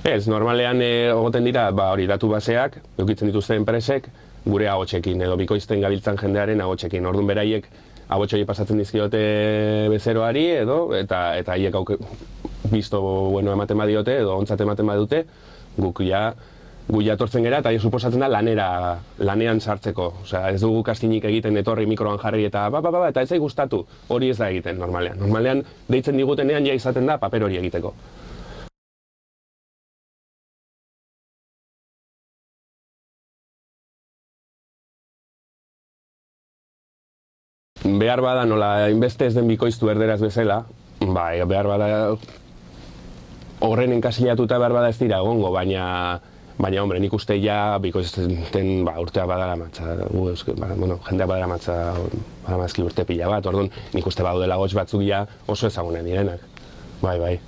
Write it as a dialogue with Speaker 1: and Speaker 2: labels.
Speaker 1: Ez, normalean egoten dira, hori datu baseak, eukitzen dituzte enpresek, gure ahotsekin, edo bikoizten gabiltzan jendearen ahotsekin. Orduan beraiek ahots hori pasatzen dizkiote bezeroari, eta haiek bizto bueno ematen badiote, edo ontzat ematen badute, gu jatortzen gera, eta suposatzen da lanean sartzeko. Osea, ez dugu kastinik egiten etorri mikroan jarri eta eta ez zait gustatu, hori ez da egiten normalean. Normalean deitzen digutenean ja izaten da paper hori egiteko. Behar bada, nola inbeste ez den bikoiztu erderaz bezala, behar bada horren enkasilatuta behar bada ez dira egongo, baina, hombre, nik uste ja bikoizten urtea badara matza, jendeak badara matza, badamazki urte pila bat, orduan nik uste badaudela gots batzuk ja oso ezagunen direnak. Bai.